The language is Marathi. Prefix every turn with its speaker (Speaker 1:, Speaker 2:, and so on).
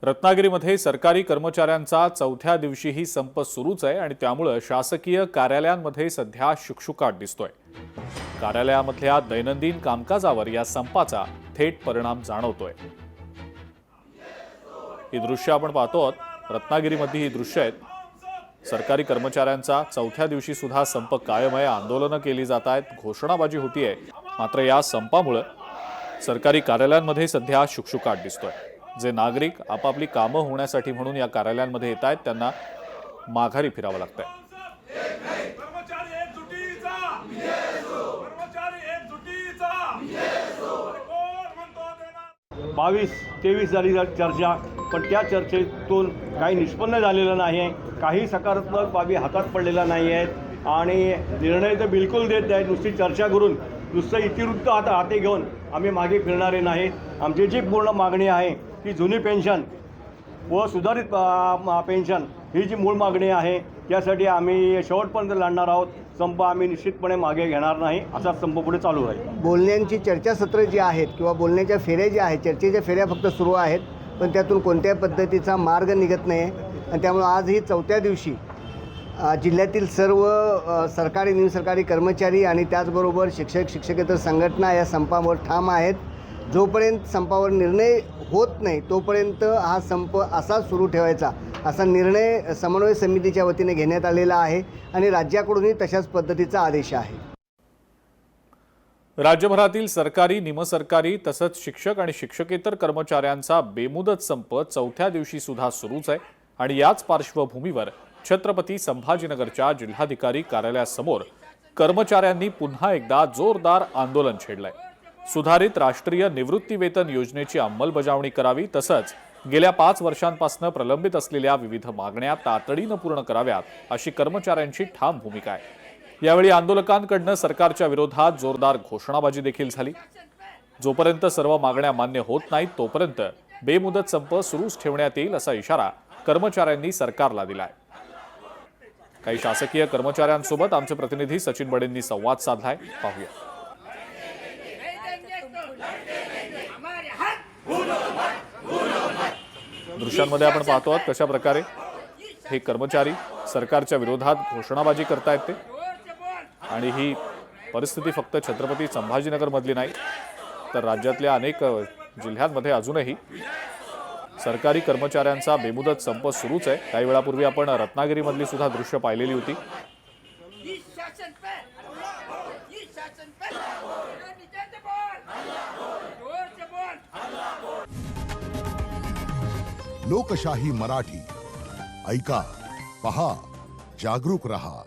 Speaker 1: रत्नागिरीमध्ये सरकारी कर्मचाऱ्यांचा चौथ्या दिवशीही संप सुरूच आहे आणि त्यामुळे शासकीय कार्यालयांमध्ये सध्या शुकशुकाट दिसतोय। कार्यालयामधल्या दैनंदिन कामकाजावर या संपाचा थेट परिणाम जाणवतोय। ही दृश्य आपण पाहतो आहोत। रत्नागिरीमध्ये ही दृश्य आहेत। सरकारी कर्मचाऱ्यांचा चौथ्या दिवशी सुद्धा संप कायम आहे। आंदोलनं केली जात आहेत, घोषणाबाजी होतीये। मात्र या संपामुळे सरकारी कार्यालयांमध्ये सध्या शुकशुकाट दिसतोय। जे नागरिक आपापली कामं होण्यासाठी म्हणून या कार्यालयांमध्ये येत आहेत त्यांना माघारी फिरावं लागतंय।
Speaker 2: 22-23 झाली चर्चा, पण त्या चर्चेतून काही निष्पन्न झालेलं नाही। काही सकारात्मक बाबी हातात पडलेल्या नाही आहेत आणि निर्णय तर बिलकुल देत नाहीत। नुसती चर्चा करून नुसतं इतिवृत्त हाती घेऊन आम्ही मागे फिरणारे नाहीत। आमची जी पूर्ण मागणी आहे ती जुनी पेन्शन व सुधारित पेन्शन ही जी मूळ मागणी आहे त्यासाठी आम्ही शेवटपर्यंत लढणार आहोत। संप आम्ही निश्चितपणे मागे घेणार नाही। असा संप पुढे चालू राहील।
Speaker 3: बोलण्यांची चर्चासत्र जी आहेत किंवा बोलण्याच्या फेऱ्या ज्या आहेत, चर्चेच्या फेऱ्या फक्त सुरू आहेत, पण त्यातून कोणत्याही पद्धतीचा मार्ग निघत नाही आणि त्यामुळे आज ही चौथ्या दिवशी जिल्ह्यातील सर्व सरकारी निमसरकारी कर्मचारी आणि त्याचबरोबर शिक्षक शिक्षकेतर संघटना या संपावर ठाम आहेत। जोपर्यंत संपावर निर्णय होत नाही तोपर्यंत हा संप असा सुरू ठेवायचा असा निर्णय समन्वय समितीच्या वतीने घेण्यात आलेला आहे आणि राज्याकडूनही तशाच पद्धतीचा आदेश आहे।
Speaker 1: राज्यभरातील सरकारी निमसरकारी तसंच शिक्षक आणि शिक्षकेतर कर्मचाऱ्यांचा बेमुदत संप चौथ्या दिवशी सुद्धा सुरूच आहे आणि याच पार्श्वभूमीवर छत्रपती संभाजीनगरच्या जिल्हाधिकारी कार्यालयासमोर कर्मचाऱ्यांनी पुन्हा एकदा जोरदार आंदोलन छेडलंय। सुधारित राष्ट्रीय निवृत्ती वेतन योजनेची अंमलबजावणी करावी तसंच गेल्या 5 वर्षांपासून प्रलंबित असलेल्या विविध मागण्या तातडीनं पूर्ण कराव्यात अशी कर्मचाऱ्यांची ठाम भूमिका आहे। यावेळी आंदोलकांकडून सरकारच्या विरोधात जोरदार घोषणाबाजी देखील झाली। जोपर्यंत सर्व मागण्या मान्य होत नाहीत तोपर्यंत बेमुदत संप सुरूच ठेवण्यात येईल असा इशारा कर्मचाऱ्यांनी सरकारला दिलाय। काही शासकीय कर्मचाऱ्यांसोबत आमचे प्रतिनिधी सचिन बडेंनी संवाद साधलाय, पाहूया। दृश्यांमध्ये आपण पाहतो आहोत कशा प्रकारे हे कर्मचारी सरकारच्या विरोधात घोषणाबाजी करतायत ते आणि ही परिस्थिती फक्त छत्रपती संभाजीनगर मधली नाही तर राज्यातल्या अनेक जिल्ह्यांमध्ये अजूनही सरकारी कर्मचाऱ्यांचा बेमुदत संप सुरूच आहे। काही वेळापूर्वी आपण रत्नागिरीमधली सुद्धा दृश्य पाहिलेली होती।
Speaker 4: लोकशाही मराठी ऐका, पहा, जागरूक रहा।